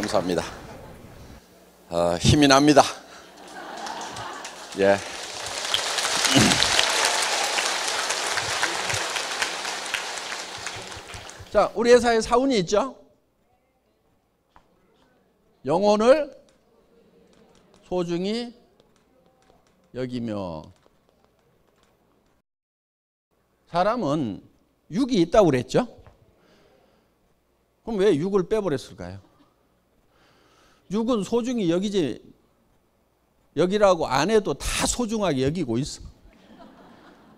감사합니다. 힘이 납니다. 예. 자, 우리 회사에 사운이 있죠? 영혼을 소중히 여기며. 사람은 육이 있다고 그랬죠? 그럼 왜 육을 빼버렸을까요? 육은 소중히 여기지, 여기라고 안 해도 다 소중하게 여기고 있어.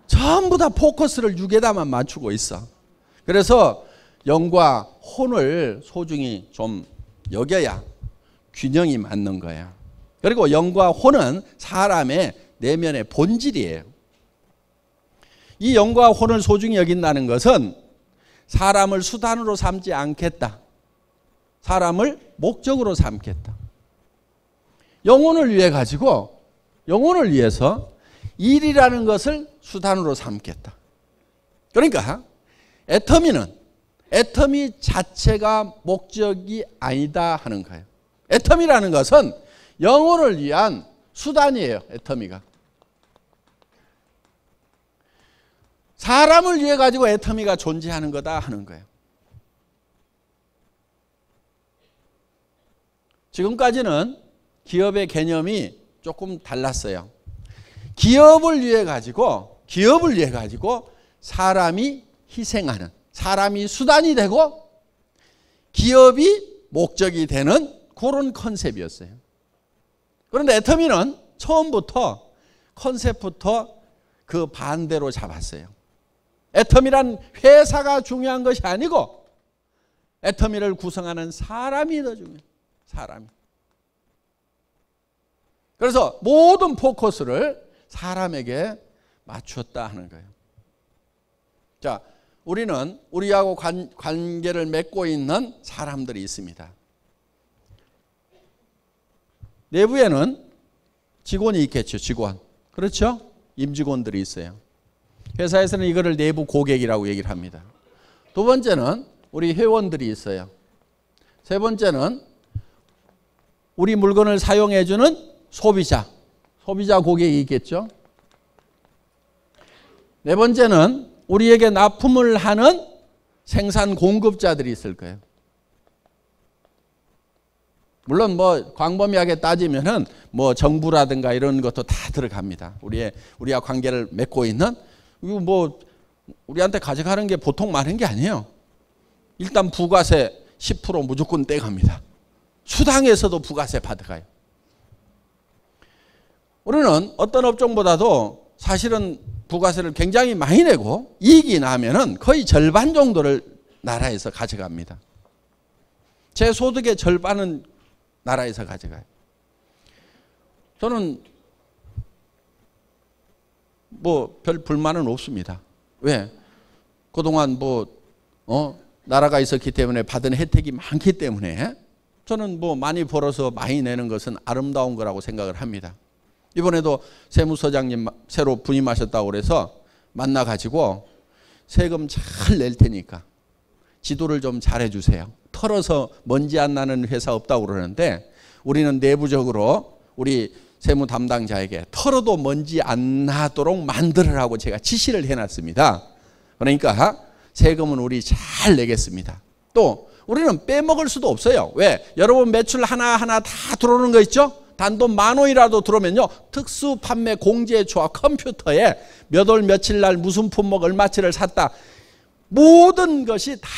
전부 다 포커스를 육에다만 맞추고 있어. 그래서 영과 혼을 소중히 좀 여겨야 균형이 맞는 거야. 그리고 영과 혼은 사람의 내면의 본질이에요. 이 영과 혼을 소중히 여긴다는 것은 사람을 수단으로 삼지 않겠다. 사람을 목적으로 삼겠다. 영혼을 위해 가지고, 영혼을 위해서 일이라는 것을 수단으로 삼겠다. 그러니까 애터미 자체가 목적이 아니다 하는 거예요. 애터미라는 것은 영혼을 위한 수단이에요. 애터미가. 사람을 위해 가지고 애터미가 존재하는 거다 하는 거예요. 지금까지는 기업의 개념이 조금 달랐어요. 기업을 위해 가지고 사람이 희생하는, 사람이 수단이 되고 기업이 목적이 되는 그런 컨셉이었어요. 그런데 애터미는 처음부터 컨셉부터 그 반대로 잡았어요. 애터미란 회사가 중요한 것이 아니고 애터미를 구성하는 사람이 더 중요해요. 사람이. 그래서 모든 포커스를 사람에게 맞췄다 하는 거예요. 자, 우리는 우리하고 관계를 맺고 있는 사람들이 있습니다. 내부에는 직원이 있겠죠. 직원. 그렇죠? 임직원들이 있어요. 회사에서는 이거를 내부 고객이라고 얘기를 합니다. 두 번째는 우리 회원들이 있어요. 세 번째는 우리 물건을 사용해 주는 소비자 고객이 있겠죠. 네 번째는 우리에게 납품을 하는 생산 공급자들이 있을 거예요. 물론 뭐 광범위하게 따지면은 뭐 정부라든가 이런 것도 다 들어갑니다. 우리와 관계를 맺고 있는, 이거 뭐 우리한테 가져가는 게 보통 많은 게 아니에요. 일단 부가세 10% 무조건 떼갑니다. 수당에서도 부가세 받아가요. 우리는 어떤 업종보다도 사실은 부가세를 굉장히 많이 내고 이익이 나면은 거의 절반 정도를 나라에서 가져갑니다. 제 소득의 절반은 나라에서 가져가요. 저는 뭐 별 불만은 없습니다. 왜? 그동안 나라가 있었기 때문에 받은 혜택이 많기 때문에 저는 뭐 많이 벌어서 많이 내는 것은 아름다운 거라고 생각을 합니다. 이번에도 세무서장님 새로 부임하셨다고 그래서 만나가지고 세금 잘 낼 테니까 지도를 좀 잘해 주세요. 털어서 먼지 안 나는 회사 없다고 그러는데 우리는 내부적으로 우리 세무 담당자에게 털어도 먼지 안 나도록 만들으라고 제가 지시를 해놨습니다. 그러니까 세금은 우리 잘 내겠습니다. 또 우리는 빼먹을 수도 없어요. 왜? 여러분 매출 하나하나 다 들어오는 거 있죠? 단돈 10,000원이라도 들어오면요, 특수 판매 공제조합 컴퓨터에 몇 월 며칠 날 무슨 품목 얼마치를 샀다, 모든 것이 다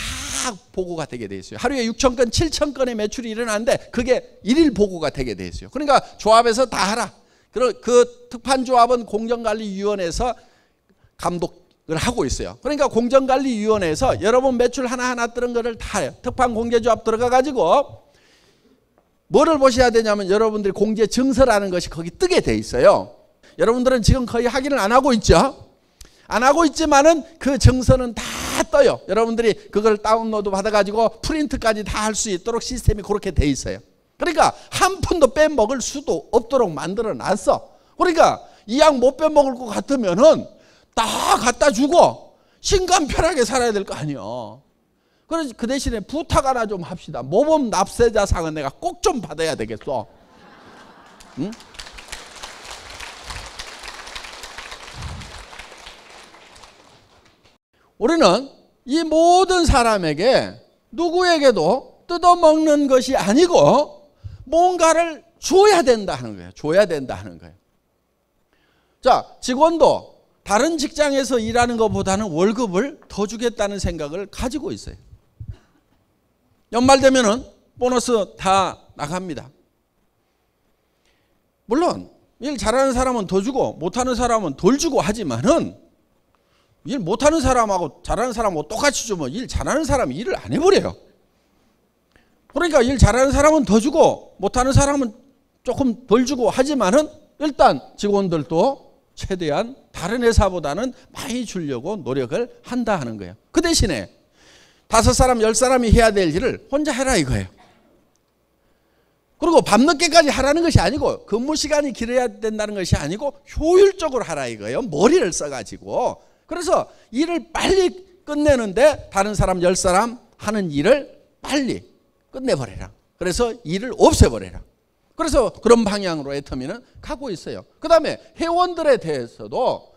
보고가 되게 돼 있어요. 하루에 6,000건 7,000건의 매출이 일어나는데 그게 일일 보고가 되게 돼 있어요. 그러니까 조합에서 다 하라. 그 특판조합은 공정관리위원회에서 감독을 하고 있어요. 그러니까 공정관리위원회에서 여러분 매출 하나하나 뜨는 거를 다 해요. 특판공제조합 들어가 가지고 뭐를 보셔야 되냐면 여러분들이 공제 증서라는 것이 거기 뜨게 돼 있어요. 여러분들은 지금 거의 확인을 안 하고 있죠. 안 하고 있지만은 그 증서는 다 떠요. 여러분들이 그걸 다운로드 받아가지고 프린트까지 다 할 수 있도록 시스템이 그렇게 돼 있어요. 그러니까 한 푼도 빼먹을 수도 없도록 만들어 놨어. 그러니까 이 양 못 빼먹을 것 같으면은 다 갖다 주고 신간 편하게 살아야 될 거 아니에요. 그래서 그 대신에 부탁 하나 좀 합시다. 모범 납세자상은 내가 꼭 좀 받아야 되겠어. 응? 우리는 이 모든 사람에게 누구에게도 뜯어먹는 것이 아니고 뭔가를 줘야 된다 하는 거예요. 줘야 된다 하는 거예요. 자, 직원도 다른 직장에서 일하는 것보다는 월급을 더 주겠다는 생각을 가지고 있어요. 연말 되면은 보너스 다 나갑니다. 물론 일 잘하는 사람은 더 주고 못하는 사람은 덜 주고 하지만은 일 못하는 사람하고 잘하는 사람하고 똑같이 주면 일 잘하는 사람이 일을 안 해버려요. 그러니까 일 잘하는 사람은 더 주고 못하는 사람은 조금 덜 주고 하지만은 일단 직원들도 최대한 다른 회사보다는 많이 주려고 노력을 한다 하는 거예요. 그 대신에 5사람, 10사람이 해야 될 일을 혼자 해라 이거예요. 그리고 밤늦게까지 하라는 것이 아니고 근무 시간이 길어야 된다는 것이 아니고 효율적으로 하라 이거예요. 머리를 써가지고. 그래서 일을 빨리 끝내는데 다른 사람 10사람 하는 일을 빨리 끝내버려라. 그래서 일을 없애버려라. 그래서 그런 방향으로 애터미는 가고 있어요. 그 다음에 회원들에 대해서도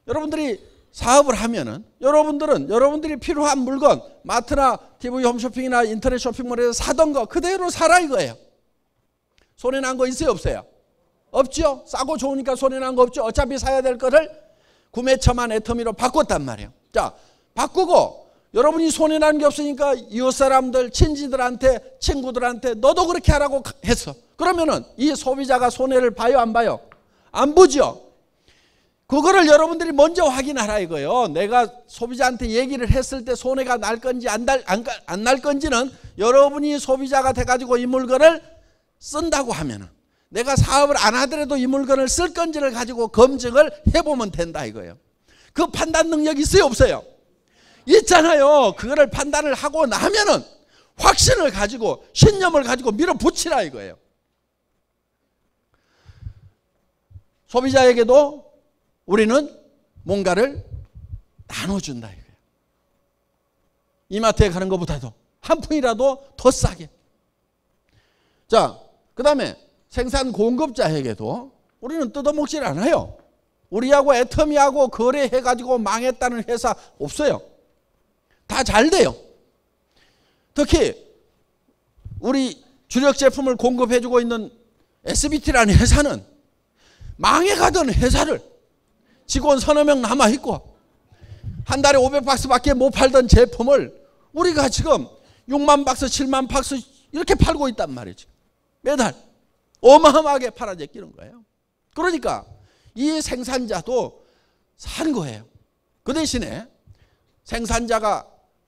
여러분들이 사업을 하면은 여러분들이 필요한 물건 마트나 TV 홈쇼핑이나 인터넷 쇼핑몰에서 사던 거 그대로 사라 이거예요. 손해난 거 있어요 없어요? 없죠. 싸고 좋으니까 손해난 거 없죠. 어차피 사야 될 거를 구매처만 애터미로 바꿨단 말이에요. 자, 바꾸고 여러분이 손해난 게 없으니까 이웃 사람들, 친지들한테, 친구들한테 너도 그렇게 하라고 했어. 그러면은 이 소비자가 손해를 봐요 안 봐요? 안 보죠. 그거를 여러분들이 먼저 확인하라 이거예요. 내가 소비자한테 얘기를 했을 때 손해가 날 건지 안 날 건지는 여러분이 소비자가 돼가지고 이 물건을 쓴다고 하면은 내가 사업을 안 하더라도 이 물건을 쓸 건지를 가지고 검증을 해보면 된다 이거예요. 그 판단 능력이 있어요 없어요? 있잖아요. 그거를 판단을 하고 나면은 확신을 가지고 신념을 가지고 밀어붙이라 이거예요. 소비자에게도 우리는 뭔가를 나눠준다 이거예요. 이마트에 가는 것보다도 한 푼이라도 더 싸게. 자, 그 다음에 생산 공급자에게도 우리는 뜯어먹질 않아요. 우리하고 애터미하고 거래해가지고 망했다는 회사 없어요. 다 잘 돼요. 특히 우리 주력 제품을 공급해주고 있는 SBT라는 회사는 망해가던 회사를 직원 서너 명 남아있고 한 달에 500박스밖에 못 팔던 제품을 우리가 지금 6만 박스, 7만 박스 이렇게 팔고 있단 말이죠. 매달 어마어마하게 팔아제끼는 거예요. 그러니까 이 생산자도 산 거예요. 그 대신에 생산자가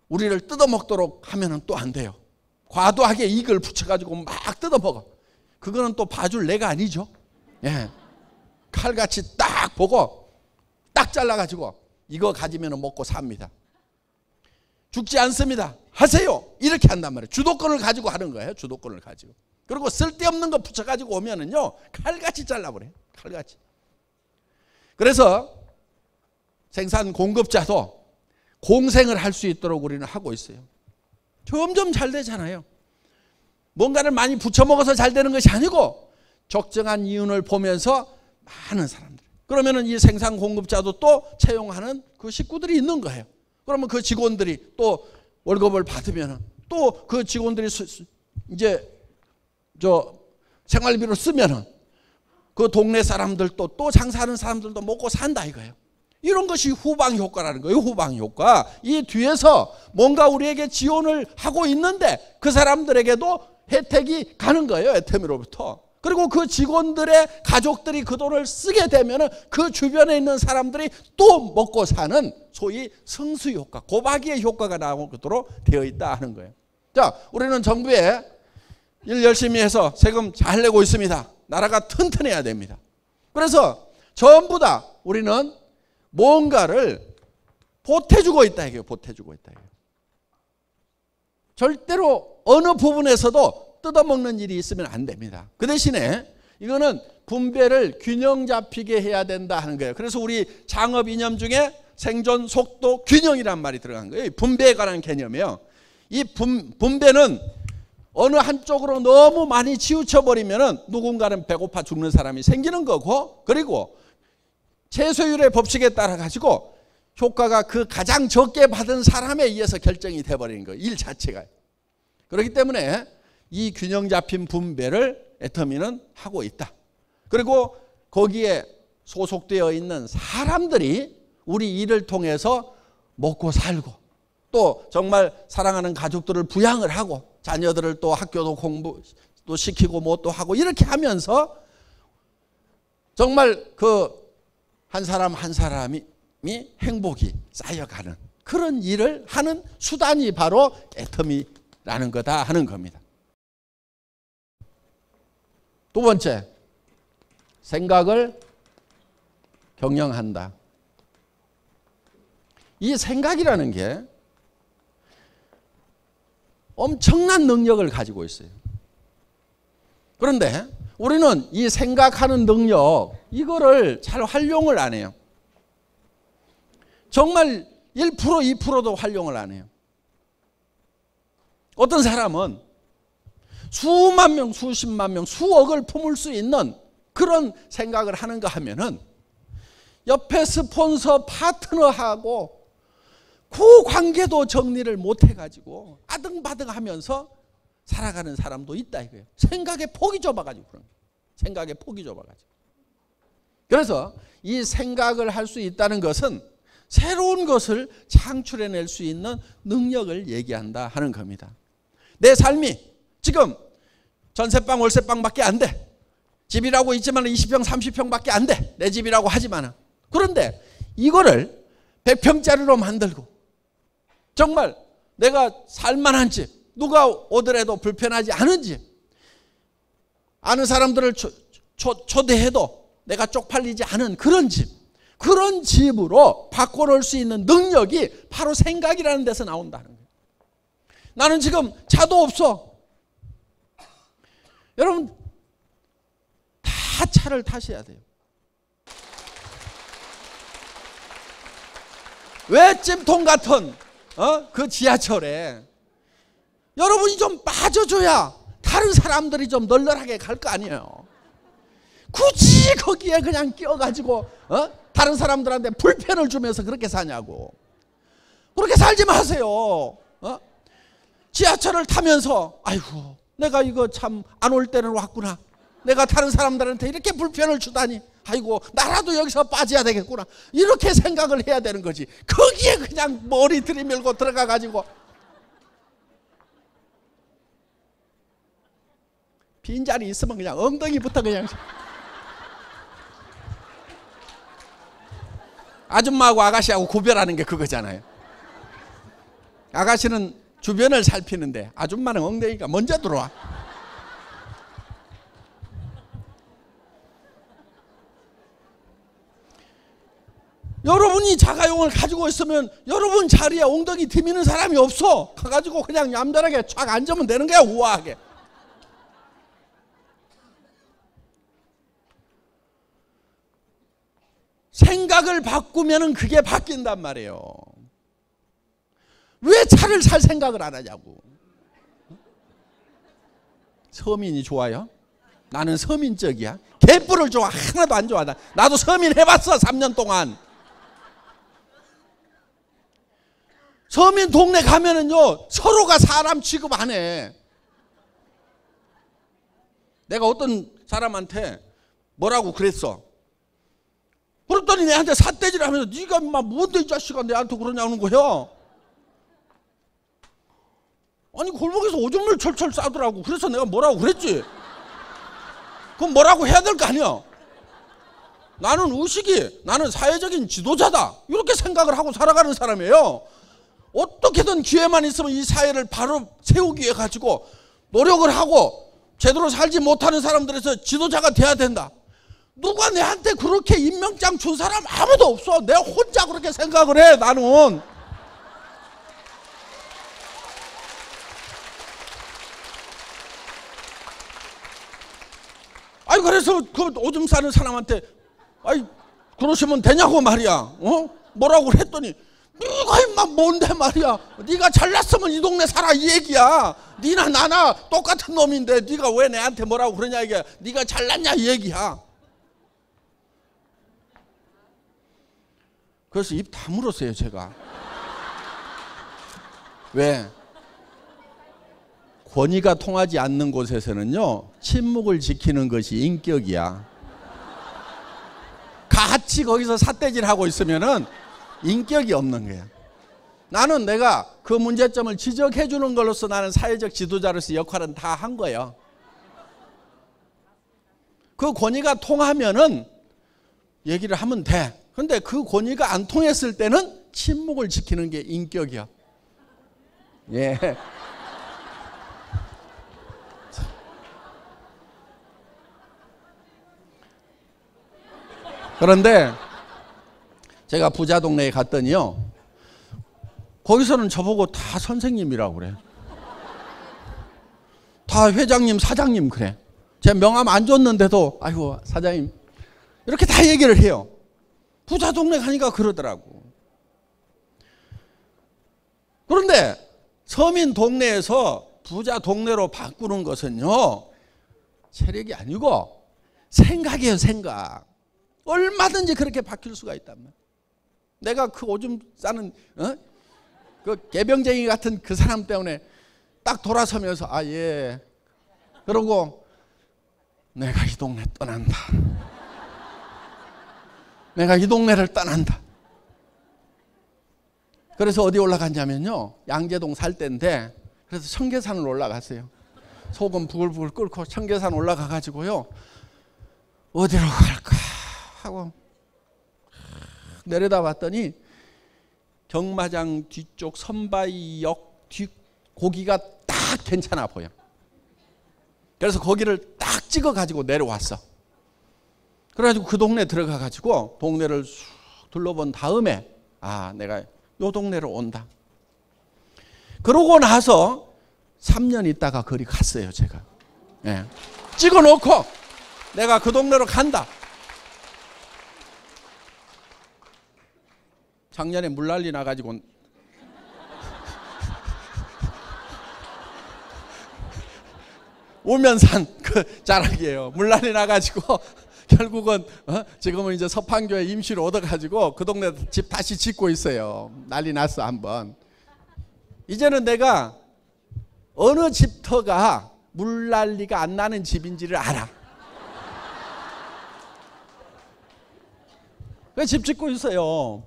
우리를 뜯어먹도록 하면 또 안 돼요. 과도하게 이익을 붙여가지고 막 뜯어먹어. 그거는 또 봐줄 내가 아니죠. 예. 칼같이 딱 보고 딱 잘라가지고 이거 가지면 먹고 삽니다. 죽지 않습니다. 하세요. 이렇게 한단 말이에요. 주도권을 가지고 하는 거예요. 주도권을 가지고. 그리고 쓸데없는 거 붙여가지고 오면은요 칼같이 잘라버려요. 칼같이. 그래서 생산 공급자도 공생을 할 수 있도록 우리는 하고 있어요. 점점 잘 되잖아요. 뭔가를 많이 부쳐 먹어서 잘 되는 것이 아니고 적정한 이윤을 보면서 많은 사람들. 그러면은 이 생산 공급자도 또 채용하는 그 식구들이 있는 거예요. 그러면 그 직원들이 또 월급을 받으면은 또 그 직원들이 이제 생활비로 쓰면은 그 동네 사람들도 또 장사하는 사람들도 먹고 산다 이거예요. 이런 것이 후방 효과라는 거예요. 후방 효과. 이 뒤에서 뭔가 우리에게 지원을 하고 있는데 그 사람들에게도 혜택이 가는 거예요. 애터미로부터. 그리고 그 직원들의 가족들이 그 돈을 쓰게 되면 그 주변에 있는 사람들이 또 먹고 사는 소위 승수 효과, 고박이의 효과가 나오도록 되어 있다 하는 거예요. 자, 우리는 정부에 일 열심히 해서 세금 잘 내고 있습니다. 나라가 튼튼해야 됩니다. 그래서 전부 다 우리는 뭔가를 보태주고 있다 이게요. 보태주고 있다 이게요. 절대로 어느 부분에서도 뜯어먹는 일이 있으면 안 됩니다. 그 대신에 이거는 분배를 균형 잡히게 해야 된다 하는 거예요. 그래서 우리 창업 이념 중에 생존 속도 균형이란 말이 들어간 거예요. 분배에 관한 개념이에요. 이 분배는 어느 한쪽으로 너무 많이 치우쳐 버리면은 누군가는 배고파 죽는 사람이 생기는 거고, 그리고 최소율의 법칙에 따라 가지고 효과가 그 가장 적게 받은 사람에 의해서 결정이 돼 버리는 거예요. 일 자체가. 그렇기 때문에 이 균형 잡힌 분배를 애터미는 하고 있다. 그리고 거기에 소속되어 있는 사람들이 우리 일을 통해서 먹고 살고, 또 정말 사랑하는 가족들을 부양을 하고, 자녀들을 또 학교도 공부도 시키고 뭐 또 하고, 이렇게 하면서 정말 그 한 사람 한 사람이 행복이 쌓여가는 그런 일을 하는 수단이 바로 애터미라는 거다 하는 겁니다. 두 번째, 생각을 경영한다. 이 생각이라는 게 엄청난 능력을 가지고 있어요. 그런데 우리는 이 생각하는 능력, 이거를 잘 활용을 안 해요. 정말 1%, 2%도 활용을 안 해요. 어떤 사람은 수만 명, 수십만 명, 수억을 품을 수 있는 그런 생각을 하는가 하면은 옆에 스폰서 파트너하고 그 관계도 정리를 못 해가지고 아등바등 하면서 살아가는 사람도 있다 이거예요. 생각의 폭이 좁아가지고 그런 거예요. 생각의 폭이 좁아가지고. 그래서 이 생각을 할 수 있다는 것은 새로운 것을 창출해낼 수 있는 능력을 얘기한다 하는 겁니다. 내 삶이 지금 전세방 월세방밖에 안 돼. 집이라고 있지만 20평 30평밖에 안 돼. 내 집이라고 하지만. 그런데 이거를 100평짜리로 만들고 정말 내가 살만한 집, 누가 오더라도 불편하지 않은 집, 아는 사람들을 초대해도 내가 쪽팔리지 않은 그런 집, 그런 집으로 바꿔놓을 수 있는 능력이 바로 생각이라는 데서 나온다는 거예요. 나는 지금 차도 없어. 여러분 다 차를 타셔야 돼요. 왜 찜통 같은 그 지하철에 여러분이 좀 빠져줘야 다른 사람들이 좀 널널하게 갈 거 아니에요. 굳이 거기에 그냥 끼어가지고 다른 사람들한테 불편을 주면서 그렇게 사냐고. 그렇게 살지 마세요. 지하철을 타면서 아이고 내가 이거 참 안 올 때로 왔구나. 내가 다른 사람들한테 이렇게 불편을 주다니. 아이고 나라도 여기서 빠져야 되겠구나. 이렇게 생각을 해야 되는 거지. 거기에 그냥 머리 들이밀고 들어가 가지고 빈자리 있으면 그냥 엉덩이부터 그냥. 아줌마하고 아가씨하고 구별하는 게 그거잖아요. 아가씨는 주변을 살피는데 아줌마는 엉덩이가 먼저 들어와. 여러분이 자가용을 가지고 있으면 여러분 자리에 엉덩이 디미는 사람이 없어. 가가지고 그냥 얌전하게 쫙 앉으면 되는 거야. 우아하게. 생각을 바꾸면 그게 바뀐단 말이에요. 왜 차를 살 생각을 안 하냐고. 서민이 좋아요? 나는 서민적이야. 개뿔을 좋아. 하나도 안 좋아. 나도 서민 해봤어 3년 동안. 서민 동네 가면은요 서로가 사람 취급 안 해. 내가 어떤 사람한테 뭐라고 그랬어. 그랬더니 내한테 삿대질을 하면서 네가 인마 뭔데 이 자식아 내한테 그러냐는 거야. 아니 골목에서 오줌을 철철 싸더라고. 그래서 내가 뭐라고 그랬지. 그럼 뭐라고 해야 될 거 아니야. 나는 의식이 나는 사회적인 지도자다 이렇게 생각을 하고 살아가는 사람이에요. 어떻게든 기회만 있으면 이 사회를 바로 세우기 위해 가지고 노력을 하고 제대로 살지 못하는 사람들에서 지도자가 돼야 된다. 누가 내한테 그렇게 임명장 준 사람 아무도 없어. 내가 혼자 그렇게 생각을 해. 나는 아니 그래서 그 오줌 싸는 사람한테 아이 그러시면 되냐고 말이야. 뭐라고 했더니 네가 임마 엄마 뭔데 말이야. 네가 잘났으면 이 동네 살아 이 얘기야. 니나 나나 똑같은 놈인데 네가 왜 내한테 뭐라고 그러냐 이게. 네가 잘났냐 이 얘기야. 그래서 입 다물었어요 제가. 왜? 권위가 통하지 않는 곳에서는요 침묵을 지키는 것이 인격이야. 같이 거기서 삿대질하고 있으면은 인격이 없는 거야. 나는 내가 그 문제점을 지적해 주는 걸로서 나는 사회적 지도자로서 역할은 다 한 거예요. 그 권위가 통하면은 얘기를 하면 돼. 근데 그 권위가 안 통했을 때는 침묵을 지키는 게 인격이야. 예. 그런데 제가 부자 동네에 갔더니요 거기서는 저보고 다 선생님이라고 그래. 다 회장님 사장님 그래. 제 명함 안 줬는데도 아이고 사장님 이렇게 다 얘기를 해요. 부자 동네 가니까 그러더라고. 그런데 서민 동네에서 부자 동네로 바꾸는 것은요 체력이 아니고 생각이에요. 생각. 얼마든지 그렇게 바뀔 수가 있단 말이야. 내가 그 오줌 싸는 그 개병쟁이 같은 그 사람 때문에 딱 돌아서면서 아 예 그러고 내가 이 동네 떠난다. 내가 이 동네를 떠난다. 그래서 어디 올라갔냐면요 양재동 살 때인데 그래서 청계산을 올라갔어요. 소금 부글부글 끓고 청계산 올라가 가지고요 어디로 갈까 하고 내려다 봤더니 경마장 뒤쪽 선바위역 뒤 고기가 딱 괜찮아 보여. 그래서 거기를 딱 찍어 가지고 내려왔어. 그래가지고 그 동네 들어가 가지고 동네를 쑥 둘러본 다음에 아 내가 요 동네로 온다. 그러고 나서 3년 있다가 거기 갔어요 제가. 예. 찍어 놓고 내가 그 동네로 간다. 작년에 물난리 나가지고 오면산 그 자락이에요. 물난리 나가지고 결국은 지금은 이제 서판교에 임시로 얻어가지고 그 동네 집 다시 짓고 있어요. 난리 났어 한번. 이제는 내가 어느 집터가 물난리가 안 나는 집인지를 알아. 그 집 짓고 있어요.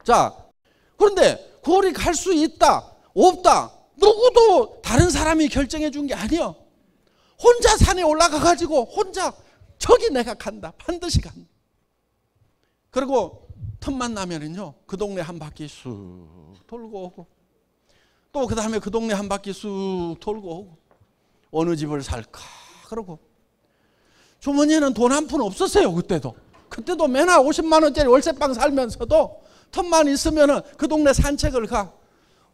자, 그런데 거기 갈 수 있다, 없다, 누구도 다른 사람이 결정해 준 게 아니야. 혼자 산에 올라가 가지고 혼자 저기 내가 간다, 반드시 간다. 그리고 틈만 나면은요, 그 동네 한 바퀴 쑥 돌고 오고, 또 그 다음에 그 동네 한 바퀴 쑥 돌고 오고, 어느 집을 살까 그러고. 주머니에는 돈 한 푼 없었어요 그때도. 그때도 맨날 50만 원짜리 월세방 살면서도 틈만 있으면은 그 동네 산책을 가.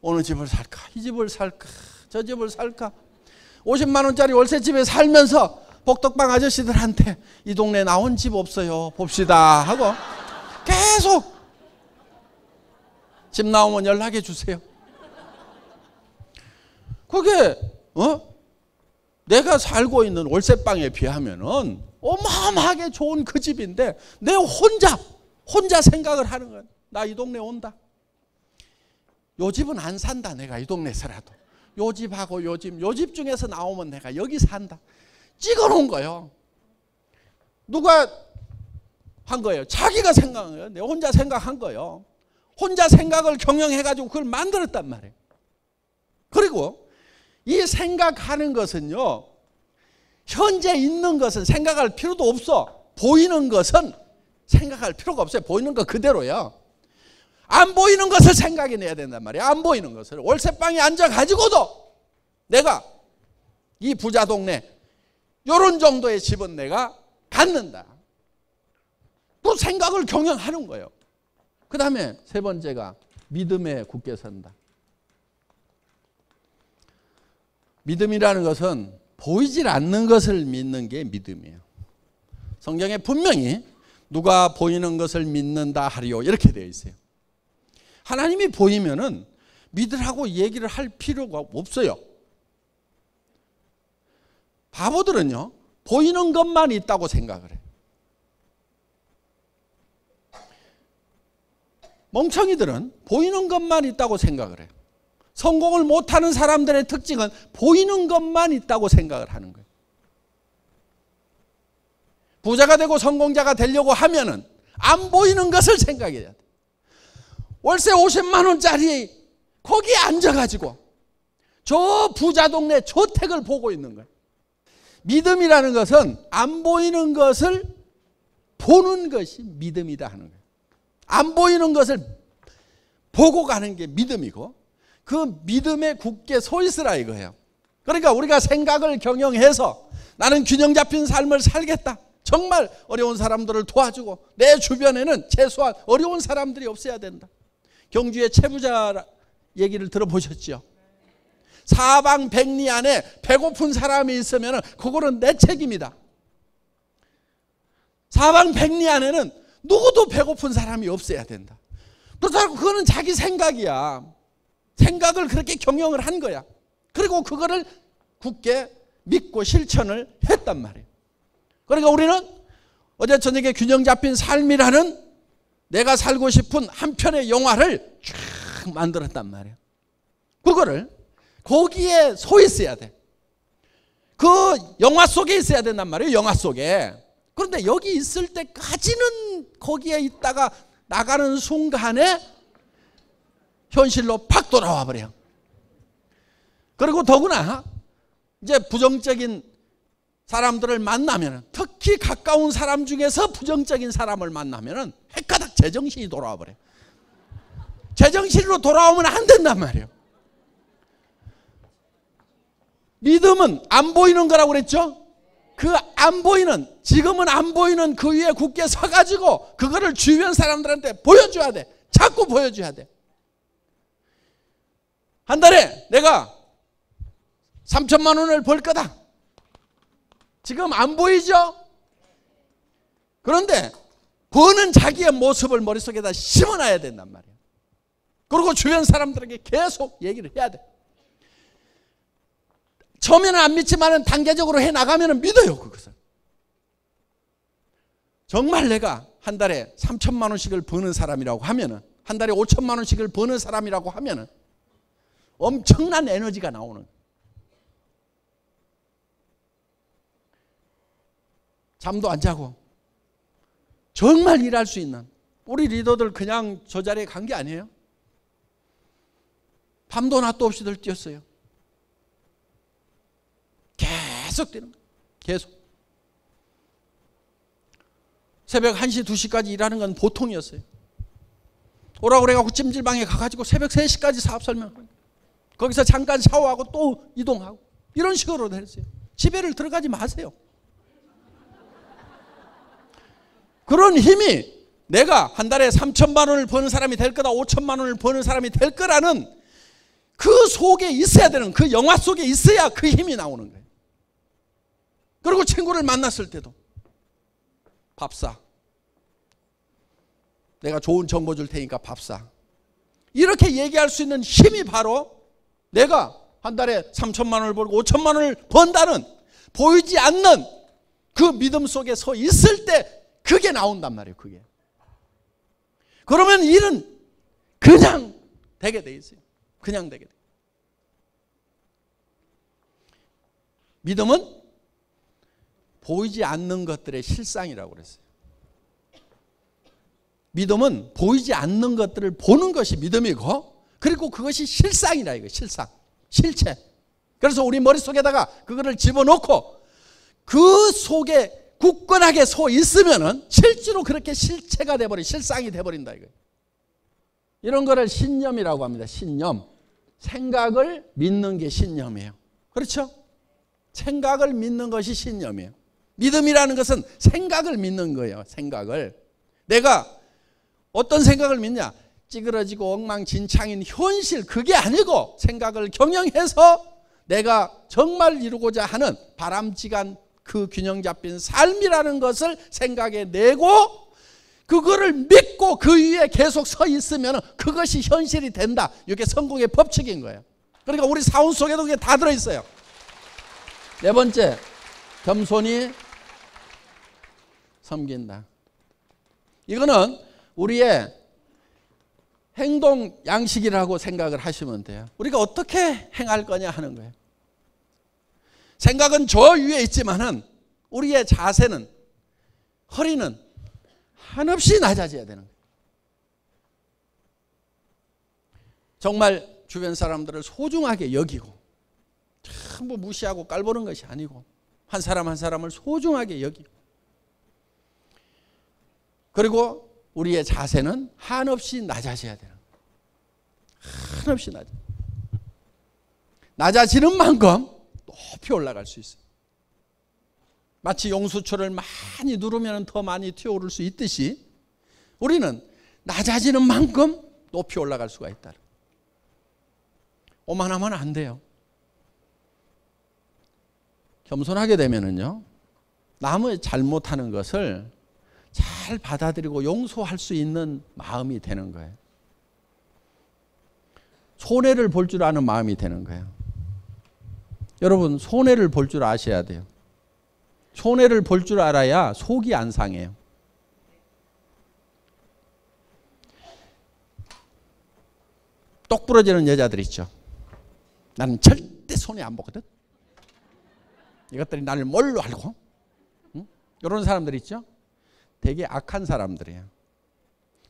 어느 집을 살까? 이 집을 살까? 저 집을 살까? 50만 원짜리 월세집에 살면서 복덕방 아저씨들한테 이 동네 나온 집 없어요 봅시다 하고 계속 집 나오면 연락해 주세요. 그게 내가 살고 있는 월세방에 비하면은 어마어마하게 좋은 그 집인데 내 혼자 생각을 하는 거야. 나 이 동네 온다. 요 집은 안 산다. 내가 이 동네에서라도 요 집하고 요 집 중에서 나오면 내가 여기 산다. 찍어놓은 거예요. 누가 한 거예요? 자기가 생각한 거예요. 내가 혼자 생각한 거예요. 혼자 생각을 경영해가지고 그걸 만들었단 말이에요. 그리고 이 생각하는 것은요, 현재 있는 것은 생각할 필요도 없어. 보이는 것은 생각할 필요가 없어요. 보이는 거 그대로요. 안 보이는 것을 생각해내야 된단 말이에요. 안 보이는 것을. 월세방에 앉아가지고도 내가 이 부자 동네 이런 정도의 집은 내가 갖는다. 또 생각을 경영하는 거예요. 그 다음에 세 번째가 믿음에 굳게 선다. 믿음이라는 것은 보이질 않는 것을 믿는 게 믿음이에요. 성경에 분명히 누가 보이는 것을 믿는다 하리요 이렇게 되어 있어요. 하나님이 보이면은 믿으라고 얘기를 할 필요가 없어요. 바보들은요, 보이는 것만 있다고 생각을 해요. 멍청이들은 보이는 것만 있다고 생각을 해요. 성공을 못하는 사람들의 특징은 보이는 것만 있다고 생각을 하는 거예요. 부자가 되고 성공자가 되려고 하면은 안 보이는 것을 생각해야 돼. 월세 50만 원짜리 거기에 앉아가지고 저 부자 동네 저택을 보고 있는 거예요. 믿음이라는 것은 안 보이는 것을 보는 것이 믿음이다 하는 거예요. 안 보이는 것을 보고 가는 게 믿음이고 그 믿음에 굳게 서 있으라 이거예요. 그러니까 우리가 생각을 경영해서 나는 균형 잡힌 삶을 살겠다. 정말 어려운 사람들을 도와주고 내 주변에는 최소한 어려운 사람들이 없어야 된다. 경주의 채부자 얘기를 들어보셨죠? 사방백리 안에 배고픈 사람이 있으면 그거는 내 책임이다. 사방백리 안에는 누구도 배고픈 사람이 없어야 된다. 그렇다고 그거는 자기 생각이야. 생각을 그렇게 경영을 한 거야. 그리고 그거를 굳게 믿고 실천을 했단 말이에요. 그러니까 우리는 어제 저녁에 균형 잡힌 삶이라는 내가 살고 싶은 한 편의 영화를 쫙 만들었단 말이에요. 그거를 거기에 서 있어야 돼. 그 영화 속에 있어야 된단 말이에요. 영화 속에. 그런데 여기 있을 때까지는 거기에 있다가 나가는 순간에 현실로 팍 돌아와 버려요. 그리고 더구나 이제 부정적인 사람들을 만나면, 특히 가까운 사람 중에서 부정적인 사람을 만나면 헷가닥 제정신이 돌아와 버려요. 제정신으로 돌아오면 안 된단 말이에요. 믿음은 안 보이는 거라고 그랬죠? 그 안 보이는, 지금은 안 보이는 그 위에 굳게 서가지고 그거를 주변 사람들한테 보여줘야 돼. 자꾸 보여줘야 돼. 한 달에 내가 3천만 원을 벌 거다. 지금 안 보이죠? 그런데 버는 자기의 모습을 머릿속에다 심어놔야 된단 말이에요. 그리고 주변 사람들에게 계속 얘기를 해야 돼. 처음에는 안 믿지만 단계적으로 해나가면 믿어요. 그것을. 정말 내가 한 달에 3천만 원씩을 버는 사람이라고 하면, 한 달에 5천만 원씩을 버는 사람이라고 하면 엄청난 에너지가 나오는 거예요. 잠도 안 자고 정말 일할 수 있는 우리 리더들 그냥 저 자리에 간 게 아니에요. 밤도 낮도 없이들 뛰었어요. 계속 뛰는 거예요. 계속. 새벽 1시, 2시까지 일하는 건 보통이었어요. 오라고 그래가지고 찜질방에 가가지고 새벽 3시까지 사업 설명하고 거기서 잠깐 샤워하고 또 이동하고 이런 식으로 했어요. 집에를 들어가지 마세요. 그런 힘이 내가 한 달에 3천만 원을 버는 사람이 될 거다, 5천만 원을 버는 사람이 될 거라는 그 속에 있어야 되는, 그 영화 속에 있어야 그 힘이 나오는 거예요. 그리고 친구를 만났을 때도 밥 사. 내가 좋은 정보 줄 테니까 밥 사. 이렇게 얘기할 수 있는 힘이 바로 내가 한 달에 3천만 원을 벌고 5천만 원을 번다는 보이지 않는 그 믿음 속에 서 있을 때 그게 나온단 말이에요. 그게. 그러면 일은 그냥 되게 돼 있어요. 그냥 되게 돼. 믿음은 보이지 않는 것들의 실상이라고 그랬어요. 믿음은 보이지 않는 것들을 보는 것이 믿음이고, 그리고 그것이 실상이라 이거예요. 실상, 실체. 그래서 우리 머릿속에다가 그거를 집어넣고 그 속에 굳건하게 서 있으면은 실제로 그렇게 실체가 돼버린, 실상이 돼버린다 이거예요. 이런 거를 신념이라고 합니다. 신념. 생각을 믿는 게 신념이에요. 그렇죠? 생각을 믿는 것이 신념이에요. 믿음이라는 것은 생각을 믿는 거예요. 생각을. 내가 어떤 생각을 믿냐? 찌그러지고 엉망진창인 현실, 그게 아니고 생각을 경영해서 내가 정말 이루고자 하는 바람직한 그 균형 잡힌 삶이라는 것을 생각해 내고 그거를 믿고 그 위에 계속 서 있으면 그것이 현실이 된다. 이게 성공의 법칙인 거예요. 그러니까 우리 사원 속에도 그게 다 들어있어요. 네 번째, 겸손히 섬긴다. 이거는 우리의 행동 양식이라고 생각을 하시면 돼요. 우리가 어떻게 행할 거냐 하는 거예요. 생각은 저 위에 있지만은 우리의 자세는, 허리는 한없이 낮아져야 되는 거예요. 정말 주변 사람들을 소중하게 여기고, 전부 무시하고 깔보는 것이 아니고 한 사람 한 사람을 소중하게 여기고, 그리고 우리의 자세는 한없이 낮아져야 되는 거예요. 한없이 낮아지는 만큼 높이 올라갈 수 있어요. 마치 용수철을 많이 누르면 더 많이 튀어오를 수 있듯이 우리는 낮아지는 만큼 높이 올라갈 수가 있다. 오만하면 안 돼요. 겸손하게 되면은요, 남의 잘못하는 것을 잘 받아들이고 용서할 수 있는 마음이 되는 거예요. 손해를 볼 줄 아는 마음이 되는 거예요. 여러분, 손해를 볼 줄 아셔야 돼요. 손해를 볼 줄 알아야 속이 안 상해요. 똑 부러지는 여자들 있죠. 나는 절대 손해 안 보거든. 이것들이 나를 뭘로 알고? 응? 이런 사람들 있죠. 되게 악한 사람들이에요.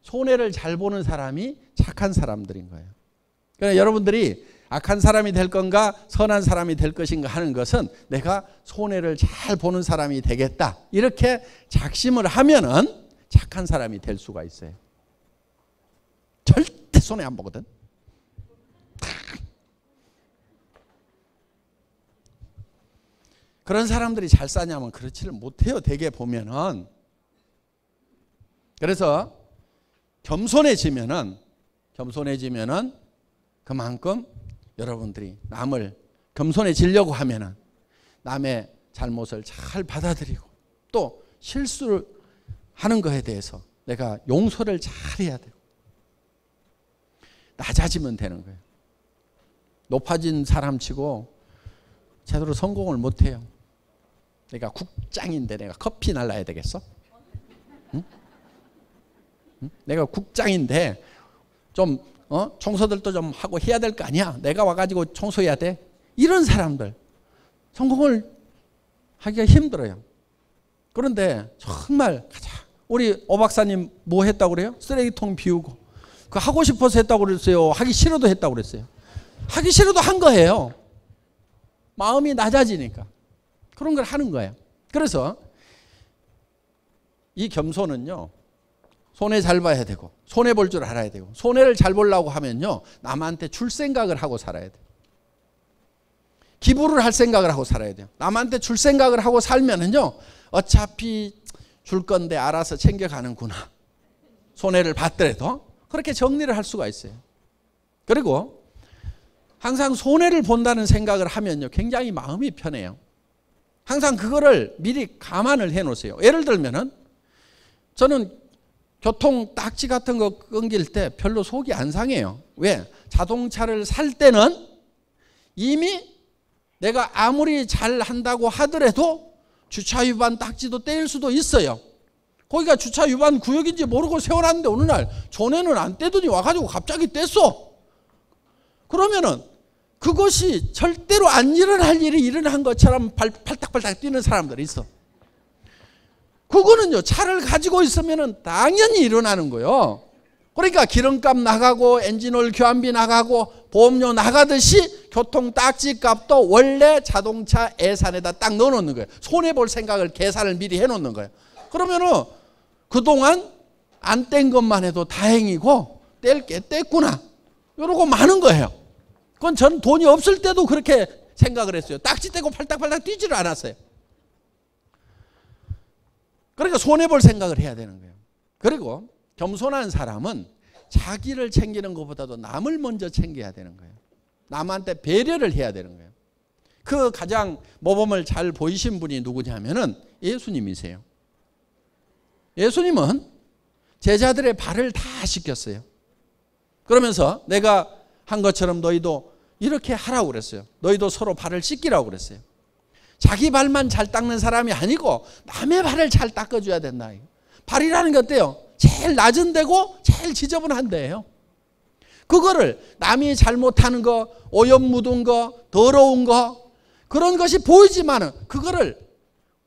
손해를 잘 보는 사람이 착한 사람들인 거예요. 그러니까 여러분들이 악한 사람이 될 건가 선한 사람이 될 것인가 하는 것은 내가 손해를 잘 보는 사람이 되겠다, 이렇게 작심을 하면은 착한 사람이 될 수가 있어요. 절대 손해 안 보거든. 그런 사람들이 잘 사냐면 그렇지를 못해요. 대개 보면은. 그래서 겸손해지면은 그만큼 여러분들이 남을 겸손해지려고 하면은 남의 잘못을 잘 받아들이고 또 실수를 하는 것에 대해서 내가 용서를 잘 해야 되고 낮아지면 되는 거예요. 높아진 사람치고 제대로 성공을 못해요. 내가 국장인데 내가 커피 날라야 되겠어? 응? 응? 내가 국장인데 좀 청소들도 좀 하고 해야 될 거 아니야. 내가 와가지고 청소해야 돼. 이런 사람들 성공을 하기가 힘들어요. 그런데 정말 우리 오 박사님 뭐 했다고 그래요? 쓰레기통 비우고. 그 하고 싶어서 했다고 그랬어요? 하기 싫어도 했다고 그랬어요? 하기 싫어도 한 거예요. 마음이 낮아지니까 그런 걸 하는 거예요. 그래서 이 겸손은요, 손해 잘 봐야 되고 손해 볼 줄 알아야 되고, 손해를 잘 보려고 하면요 남한테 줄 생각을 하고 살아야 돼요. 기부를 할 생각을 하고 살아야 돼요. 남한테 줄 생각을 하고 살면은요 어차피 줄 건데 알아서 챙겨가는구나, 손해를 받더라도 그렇게 정리를 할 수가 있어요. 그리고 항상 손해를 본다는 생각을 하면요 굉장히 마음이 편해요. 항상 그거를 미리 감안을 해 놓으세요. 예를 들면은 저는 교통 딱지 같은 거 끊길 때 별로 속이 안 상해요. 왜? 자동차를 살 때는 이미 내가 아무리 잘 한다고 하더라도 주차 위반 딱지도 떼일 수도 있어요. 거기가 주차 위반 구역인지 모르고 세워놨는데 어느 날 전에는 안 떼더니 와가지고 갑자기 뗐어. 그러면은 그것이 절대로 안 일어날 일이 일어난 것처럼 팔딱팔딱 뛰는 사람들이 있어. 그거는요 차를 가지고 있으면 당연히 일어나는 거예요. 그러니까 기름값 나가고 엔진오일 교환비 나가고 보험료 나가듯이 교통 딱지 값도 원래 자동차 예산에다 딱 넣어놓는 거예요. 손해볼 생각을 계산을 미리 해놓는 거예요. 그러면은 그동안 안 뗀 것만 해도 다행이고 뗄 게 뗐구나 이러고 마는 거예요. 그건 저는 돈이 없을 때도 그렇게 생각을 했어요. 딱지 떼고 팔딱팔딱 뛰지를 않았어요. 그러니까 손해볼 생각을 해야 되는 거예요. 그리고 겸손한 사람은 자기를 챙기는 것보다도 남을 먼저 챙겨야 되는 거예요. 남한테 배려를 해야 되는 거예요. 그 가장 모범을 잘 보이신 분이 누구냐면은 예수님이세요. 예수님은 제자들의 발을 다 씻겼어요. 그러면서 내가 한 것처럼 너희도 이렇게 하라고 그랬어요. 너희도 서로 발을 씻기라고 그랬어요. 자기 발만 잘 닦는 사람이 아니고 남의 발을 잘 닦아줘야 된다. 발이라는 게 어때요? 제일 낮은 데고 제일 지저분한 데예요. 그거를 남이 잘못하는 거, 오염 묻은 거, 더러운 거, 그런 것이 보이지만은 그거를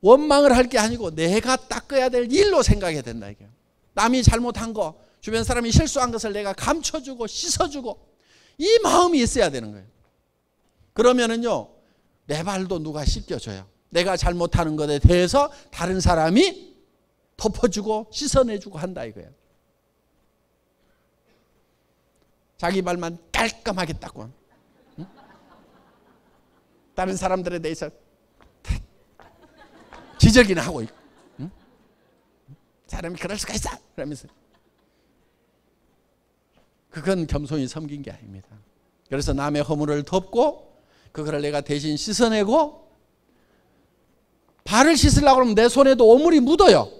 원망을 할 게 아니고 내가 닦아야 될 일로 생각해야 된다. 이게 남이 잘못한 거, 주변 사람이 실수한 것을 내가 감춰주고 씻어주고 이 마음이 있어야 되는 거예요. 그러면은요, 내 발도 누가 씻겨줘요. 내가 잘못하는 것에 대해서 다른 사람이 덮어주고 씻어내주고 한다 이거예요. 자기 발만 깔끔하게 닦고, 응? 다른 사람들에 대해서 지적이나 하고 있고, 응? 사람이 그럴 수가 있어 그러면서, 그건 겸손히 섬긴 게 아닙니다. 그래서 남의 허물을 덮고 그거를 내가 대신 씻어내고, 발을 씻으려고 하면 내 손에도 오물이 묻어요.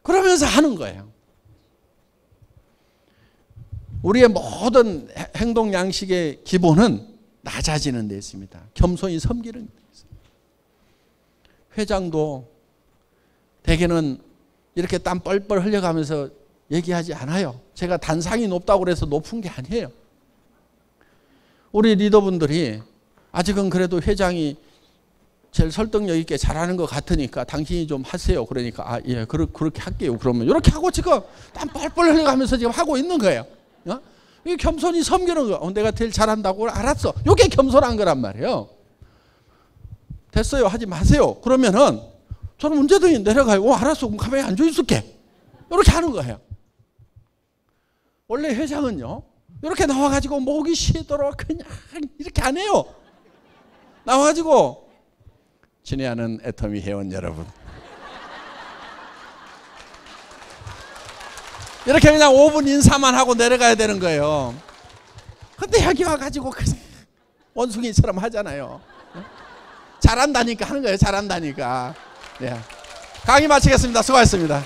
그러면서 하는 거예요. 우리의 모든 행동 양식의 기본은 낮아지는 데 있습니다. 겸손히 섬기는 데 있습니다. 회장도 대개는 이렇게 땀 뻘뻘 흘려가면서 얘기하지 않아요. 제가 단상이 높다고 그래서 높은 게 아니에요. 우리 리더분들이 아직은 그래도 회장이 제일 설득력 있게 잘하는 것 같으니까 당신이 좀 하세요. 그러니까 아, 예, 그렇게 할게요. 그러면 이렇게 하고 지금 땀 뻘뻘 흘려가면서 지금 하고 있는 거예요. 이게 겸손히 섬기는 거예요. 내가 제일 잘한다고 알았어. 이게 겸손한 거란 말이에요. 됐어요. 하지 마세요. 그러면은 저는 언제든지 내려가요. 알았어. 그럼 가만히 앉아 있을게. 이렇게 하는 거예요. 원래 회장은요, 이렇게 나와가지고 목이 쉬도록 그냥 이렇게 안 해요. 나와가지고 친애하는 애터미 회원 여러분, 이렇게 그냥 5분 인사만 하고 내려가야 되는 거예요. 근데 여기 와가지고 그냥 원숭이처럼 하잖아요. 잘한다니까 하는 거예요. 잘한다니까. 네. 강의 마치겠습니다. 수고하셨습니다.